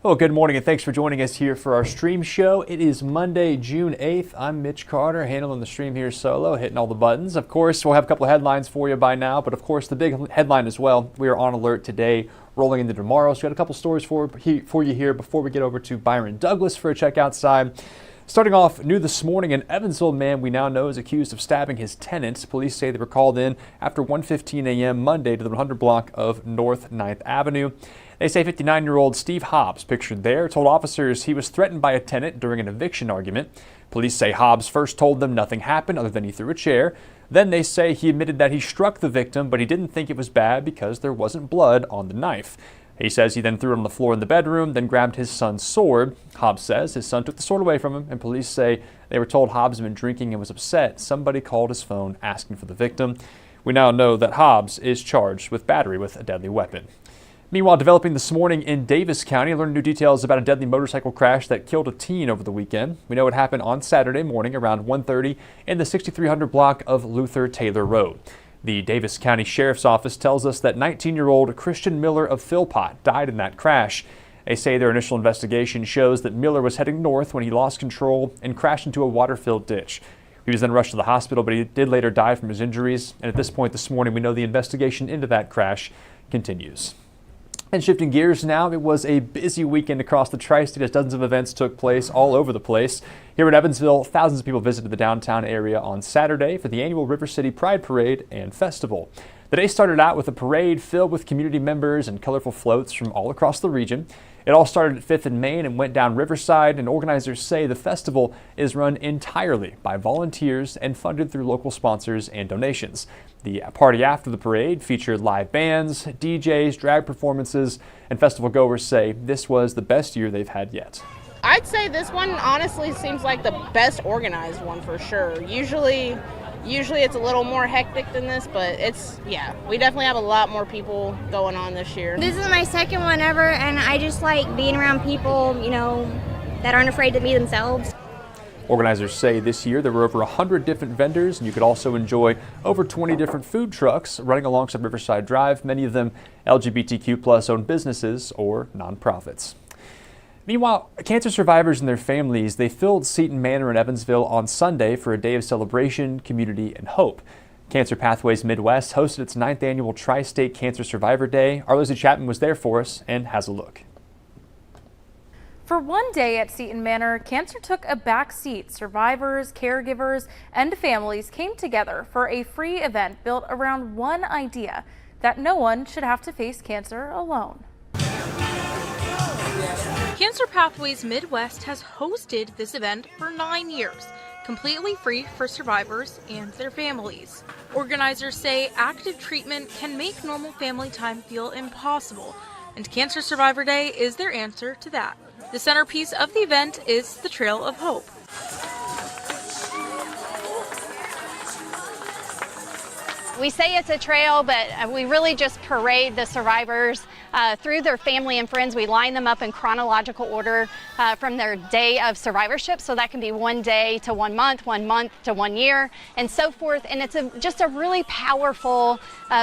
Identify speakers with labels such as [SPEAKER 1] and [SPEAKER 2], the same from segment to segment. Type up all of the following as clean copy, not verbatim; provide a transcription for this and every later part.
[SPEAKER 1] Well, good morning and thanks for joining us here for our stream show. It is Monday, June 8th. I'm Mitch Carter, handling the stream here solo, hitting all the buttons. Of course, we'll have a couple of headlines for you by now, but of course, the big headline as well. We are on alert today, rolling into tomorrow. So we got a couple stories for you here before we get over to Byron Douglas for a check outside. Starting off, new this morning, an Evansville man we now know is accused of stabbing his tenant. Police say they were called in after 1:15 a.m. Monday to the 100 block of North 9th Avenue. They say 59-year-old Steve Hobbs, pictured there, told officers he was threatened by a tenant during an eviction argument. Police say Hobbs first told them nothing happened other than he threw a chair. Then they say he admitted that he struck the victim, but he didn't think it was bad because there wasn't blood on the knife. He says he then threw it on the floor in the bedroom, then grabbed his son's sword. Hobbs says his son took the sword away from him, and police say they were told Hobbs had been drinking and was upset. Somebody called his phone asking for the victim. We now know that Hobbs is charged with battery with a deadly weapon. Meanwhile, developing this morning in Davis County, learned new details about a deadly motorcycle crash that killed a teen over the weekend. We know it happened on Saturday morning around 1:30 in the 6300 block of Luther Taylor Road. The Davis County Sheriff's Office tells us that 19-year-old Christian Miller of Philpott died in that crash. They say their initial investigation shows that Miller was heading north when he lost control and crashed into a water-filled ditch. He was then rushed to the hospital, but he did later die from his injuries. And at this point this morning, we know the investigation into that crash continues. And shifting gears now, it was a busy weekend across the tri-state as dozens of events took place all over the place. Here in Evansville, thousands of people visited the downtown area on Saturday for the annual River City Pride Parade and Festival. The day started out with a parade filled with community members and colorful floats from all across the region. It all started at 5th and Main and went down Riverside, and organizers say the festival is run entirely by volunteers and funded through local sponsors and donations. The party after the parade featured live bands, DJs, drag performances, and festival goers say this was the best year they've had yet.
[SPEAKER 2] I'd say this one honestly seems like the best organized one for sure. Usually it's a little more hectic than this, but we definitely have a lot more people going on this year.
[SPEAKER 3] This is my second one ever, and I just like being around people, that aren't afraid to be themselves.
[SPEAKER 1] Organizers say this year there were over 100 different vendors, and you could also enjoy over 20 different food trucks running alongside Riverside Drive, many of them LGBTQ+ owned businesses or nonprofits. Meanwhile, cancer survivors and their families, they filled Seton Manor in Evansville on Sunday for a day of celebration, community, and hope. Cancer Pathways Midwest hosted its 9th annual Tri-State Cancer Survivor Day. Our Lizzie Chapman was there for us and has a look.
[SPEAKER 4] For one day at Seton Manor, cancer took a back seat. Survivors, caregivers, and families came together for a free event built around one idea, that no one should have to face cancer alone. Cancer Pathways Midwest has hosted this event for 9 years, completely free for survivors and their families. Organizers say active treatment can make normal family time feel impossible, and Cancer Survivor Day is their answer to that. The centerpiece of the event is the Trail of Hope.
[SPEAKER 5] We say it's a trail, but we really just parade the survivors through their family and friends. We line them up in chronological order from their day of survivorship. So that can be 1 day to 1 month to 1 year, and so forth. And it's just a really powerful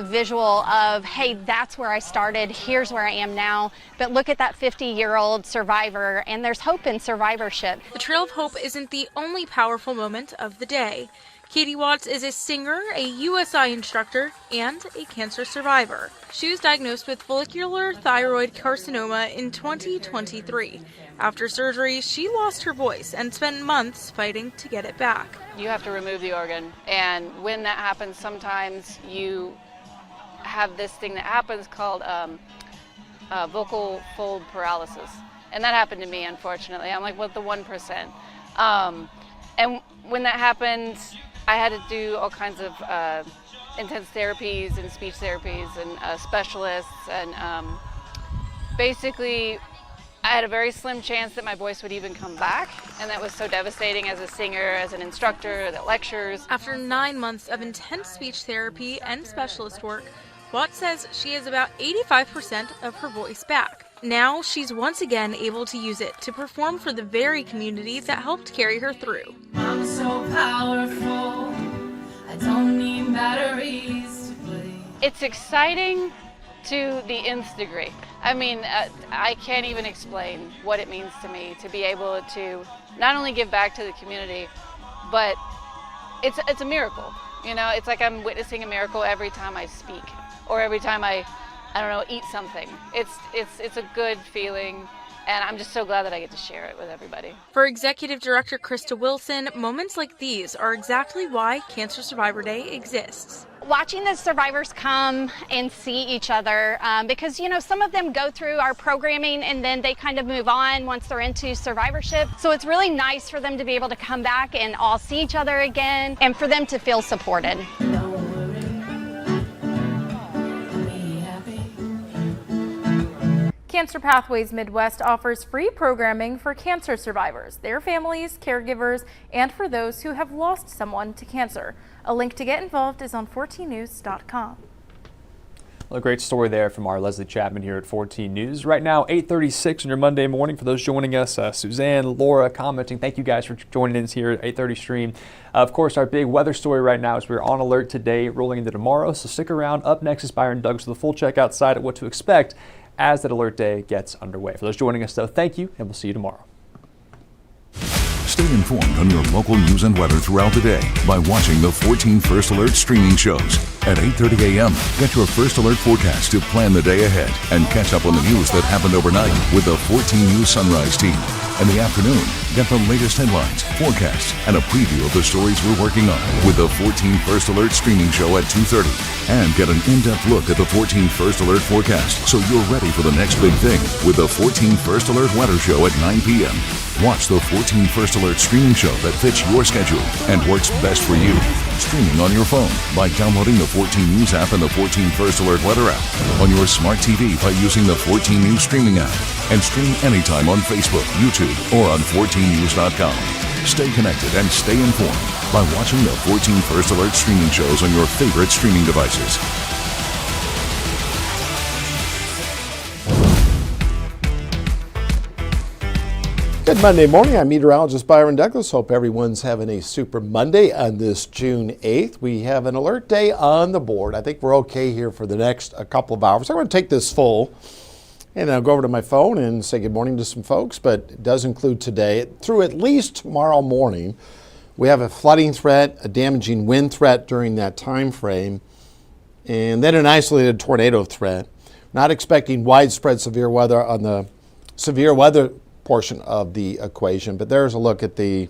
[SPEAKER 5] visual of, hey, that's where I started, here's where I am now. But look at that 50-year-old survivor, and there's hope in survivorship.
[SPEAKER 4] The Trail of Hope isn't the only powerful moment of the day. Katie Watts is a singer, a USI instructor, and a cancer survivor. She was diagnosed with follicular thyroid carcinoma in 2023. After surgery, she lost her voice and spent months fighting to get it back.
[SPEAKER 6] You have to remove the organ, and when that happens, sometimes you have this thing that happens called vocal fold paralysis. And that happened to me, unfortunately. I'm like, well, the 1%. And when that happened, I had to do all kinds of intense therapies and speech therapies and specialists, and basically I had a very slim chance that my voice would even come back, and that was so devastating as a singer, as an instructor that lectures.
[SPEAKER 4] After 9 months of intense speech therapy and specialist work, Watts says she has about 85% of her voice back. Now she's once again able to use it to perform for the very community that helped carry her through.
[SPEAKER 7] I'm so powerful, I don't need batteries to play.
[SPEAKER 6] It's exciting to the nth degree. I mean, I can't even explain what it means to me to be able to not only give back to the community, but it's a miracle. You know, it's like I'm witnessing a miracle every time I speak or every time I don't know, eat something. It's a good feeling, and I'm just so glad that I get to share it with everybody.
[SPEAKER 4] For Executive Director Krista Wilson, moments like these are exactly why Cancer Survivor Day exists.
[SPEAKER 5] Watching the survivors come and see each other, because, you know, some of them go through our programming and then they kind of move on once they're into survivorship. So it's really nice for them to be able to come back and all see each other again and for them to feel supported.
[SPEAKER 4] Cancer Pathways Midwest offers free programming for cancer survivors, their families, caregivers, and for those who have lost someone to cancer. A link to get involved is on 14news.com.
[SPEAKER 1] Well, a great story there from our Leslie Chapman here at 14 News. Right now, 8:36 on your Monday morning. For those joining us, Suzanne, Laura commenting, thank you guys for joining us here at 8:30 stream. Of course, our big weather story right now is we're on alert today, rolling into tomorrow, so stick around. Up next is Byron Douglas with a full check outside at what to expect as that alert day gets underway. For those joining us, though, thank you, and we'll see you tomorrow.
[SPEAKER 7] Stay informed on your local news and weather throughout the day by watching the 14 First Alert streaming shows. At 8:30 a.m., get your First Alert forecast to plan the day ahead and catch up on the news that happened overnight with the 14 News Sunrise team. In the afternoon, get the latest headlines, forecasts, and a preview of the stories we're working on with the 14 First Alert streaming show at 2:30. And get an in-depth look at the 14 First Alert forecast so you're ready for the next big thing with the 14 First Alert weather show at 9 p.m. Watch the 14 First Alert streaming show that fits your schedule and works best for you. Streaming on your phone by downloading the 14 News app and the 14 First Alert weather app. On your smart TV by using the 14 News streaming app. And stream anytime on Facebook, YouTube, or on 14news.com. Stay connected and stay informed by watching the 14 First Alert streaming shows on your favorite streaming devices.
[SPEAKER 8] Good Monday morning. I'm meteorologist Byron Douglas. Hope everyone's having a super Monday on this June 8th. We have an alert day on the board. I think we're okay here for the next couple of hours. I'm going to take this full and I'll go over to my phone and say good morning to some folks, but it does include today through at least tomorrow morning. We have a flooding threat, a damaging wind threat during that time frame, and then an isolated tornado threat. Not expecting widespread severe weather on the severe weather portion of the equation, but there's a look at the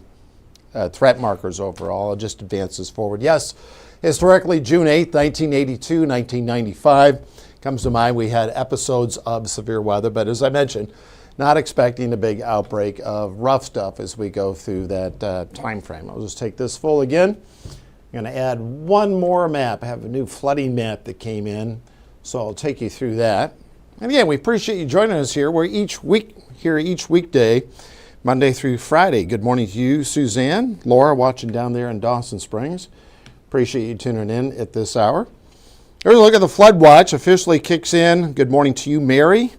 [SPEAKER 8] threat markers overall. I'll just advance this forward. Yes, historically, June 8th, 1982, 1995 comes to mind. We had episodes of severe weather, but as I mentioned, not expecting a big outbreak of rough stuff as we go through that time frame. I'll just take this full again. I'm going to add one more map. I have a new flooding map that came in, so I'll take you through that. And again, we appreciate you joining us here. We're each weekday, Monday through Friday. Good morning to you, Suzanne, Laura, watching down there in Dawson Springs. Appreciate you tuning in at this hour. Here's a look at the flood watch. Officially kicks in. Good morning to you, Mary,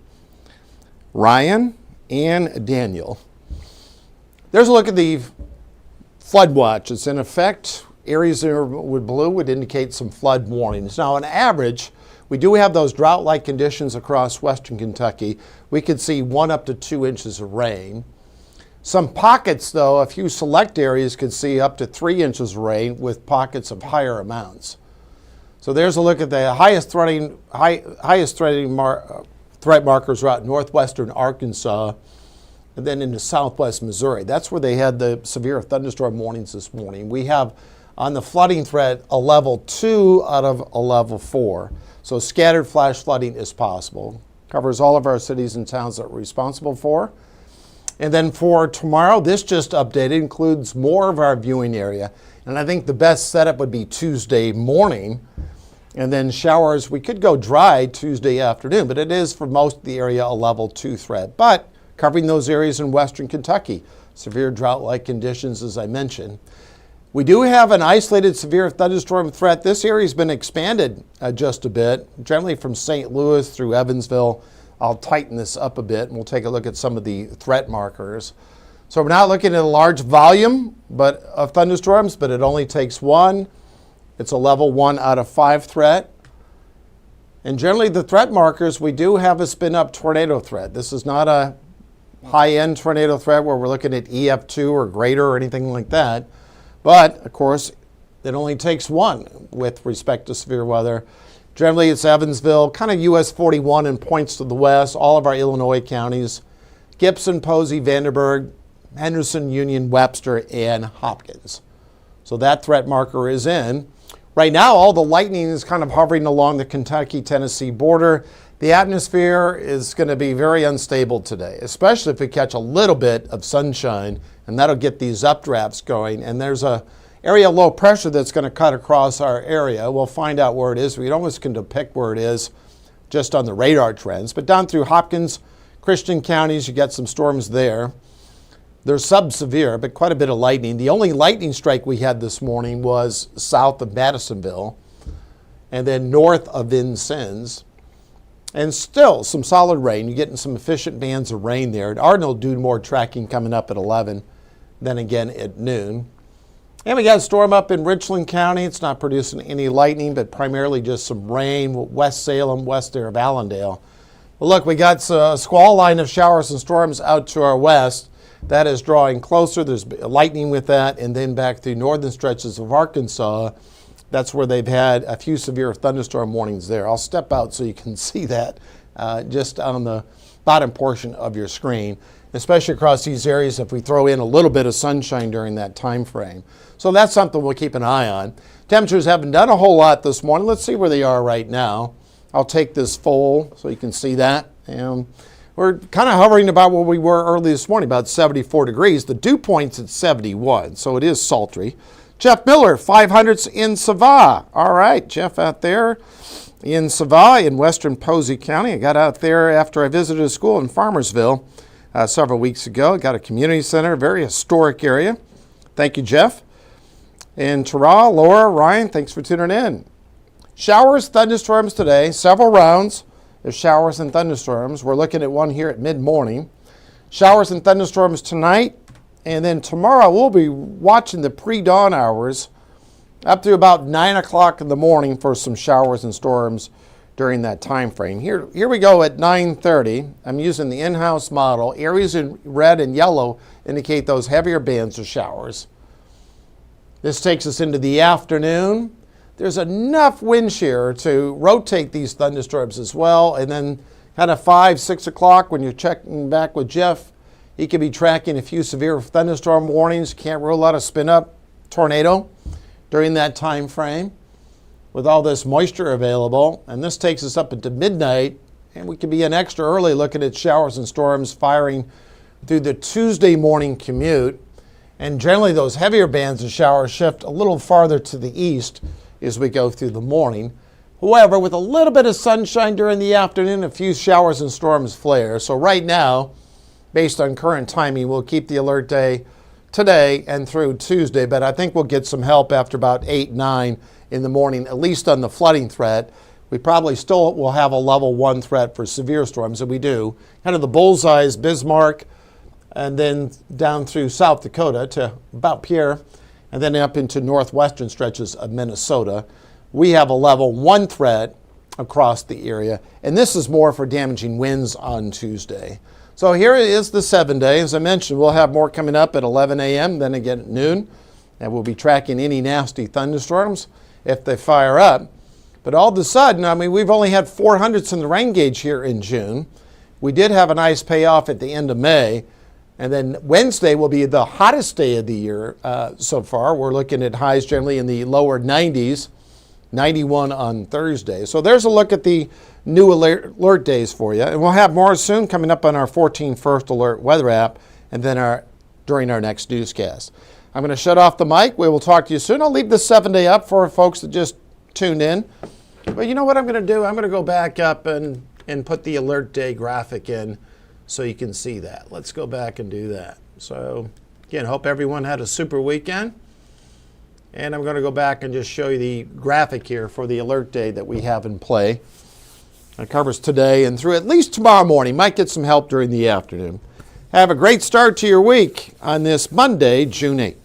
[SPEAKER 8] Ryan, and Daniel. There's a look at the flood watch. It's in effect. Areas with blue would indicate some flood warnings. Now, on average, we do have those drought-like conditions across western Kentucky. We could see 1 up to 2 inches of rain. Some pockets, though, a few select areas could see up to 3 inches of rain with pockets of higher amounts. So there's a look at the highest threat markers out northwestern Arkansas and then into southwest Missouri. That's where they had the severe thunderstorm warnings this morning. We have on the flooding threat a level 2 out of a level 4. So scattered flash flooding is possible. Covers all of our cities and towns that we're responsible for. And then for tomorrow, this just updated, includes more of our viewing area. And I think the best setup would be Tuesday morning. And then showers, we could go dry Tuesday afternoon, but it is for most of the area a level 2 threat. But covering those areas in western Kentucky, severe drought-like conditions as I mentioned. We do have an isolated severe thunderstorm threat. This area has been expanded just a bit, generally from St. Louis through Evansville. I'll tighten this up a bit and we'll take a look at some of the threat markers. So we're not looking at a large volume of thunderstorms, but it only takes one. It's a level 1 out of 5 threat. And generally the threat markers, we do have a spin-up tornado threat. This is not a high-end tornado threat where we're looking at EF2 or greater or anything like that. But, of course, it only takes one with respect to severe weather. Generally, it's Evansville, kind of US 41 and points to the west, all of our Illinois counties, Gibson, Posey, Vanderburgh, Henderson, Union, Webster, and Hopkins. So that threat marker is in. Right now, all the lightning is kind of hovering along the Kentucky-Tennessee border. The atmosphere is going to be very unstable today, especially if we catch a little bit of sunshine, and that'll get these updrafts going. And there's a area of low pressure that's going to cut across our area. We'll find out where it is. We almost can depict where it is just on the radar trends. But down through Hopkins, Christian counties, you get some storms there. They're sub-severe, but quite a bit of lightning. The only lightning strike we had this morning was south of Madisonville and then north of Vincennes. And still some solid rain. You're getting some efficient bands of rain there. Arden will do more tracking coming up at 11, then again at noon. And we got a storm up in Richland County. It's not producing any lightning, but primarily just some rain. West Salem, west there of Allendale. Well, look, we got a squall line of showers and storms out to our west. That is drawing closer. There's lightning with that. And then back through northern stretches of Arkansas, that's where they've had a few severe thunderstorm warnings there. I'll step out so you can see that just on the bottom portion of your screen, especially across these areas if we throw in a little bit of sunshine during that time frame. So that's something we'll keep an eye on. Temperatures haven't done a whole lot this morning. Let's see where they are right now. I'll take this full so you can see that. We're kind of hovering about where we were early this morning, about 74 degrees. The dew point's at 71, so it is sultry. Jeff Miller, 500s in Sava. All right, Jeff out there in Sava in western Posey County. I got out there after I visited a school in Farmersville several weeks ago. Got a community center, very historic area. Thank you, Jeff. In Tara, Laura, Ryan, thanks for tuning in. Showers, thunderstorms today, several rounds of showers and thunderstorms. We're looking at one here at mid-morning. Showers and thunderstorms tonight, and then tomorrow we'll be watching the pre-dawn hours up to about 9 o'clock in the morning for some showers and storms during that time frame. Here we go at 9:30. I'm using the in-house model. Areas in red and yellow indicate those heavier bands of showers. This takes us into the afternoon. There's enough wind shear to rotate these thunderstorms as well. And then kind of 5, 6 o'clock when you're checking back with Jeff, he could be tracking a few severe thunderstorm warnings. Can't rule out a spin-up tornado during that time frame with all this moisture available. And this takes us up into midnight, and we could be an extra early looking at showers and storms firing through the Tuesday morning commute. And generally those heavier bands of showers shift a little farther to the east as we go through the morning. However, with a little bit of sunshine during the afternoon, a few showers and storms flare. So right now, based on current timing, we'll keep the alert day today and through Tuesday, but I think we'll get some help after about 8, 9 in the morning, at least on the flooding threat. We probably still will have a level 1 threat for severe storms, and we do. Kind of the bullseyes, Bismarck, and then down through South Dakota to about Pierre, and then up into northwestern stretches of Minnesota. We have a level 1 threat across the area, and this is more for damaging winds on Tuesday. So here is the 7-day. As I mentioned, we'll have more coming up at 11 a.m., then again at noon, and we'll be tracking any nasty thunderstorms if they fire up. But all of a sudden, I mean, we've only had 400s in the rain gauge here in June. We did have a nice payoff at the end of May. And then Wednesday will be the hottest day of the year so far. We're looking at highs generally in the lower 90s, 91 on Thursday. So there's a look at the new alert days for you. And we'll have more soon coming up on our 14 First Alert weather app and then during our next newscast. I'm going to shut off the mic. We will talk to you soon. I'll leave the 7-day up for folks that just tuned in. But you know what I'm going to do? I'm going to go back up and put the alert day graphic in so you can see that. Let's go back and do that. So again, hope everyone had a super weekend. And I'm going to go back and just show you the graphic here for the alert day that we have in play. It covers today and through at least tomorrow morning. Might get some help during the afternoon. Have a great start to your week on this Monday, June 8th.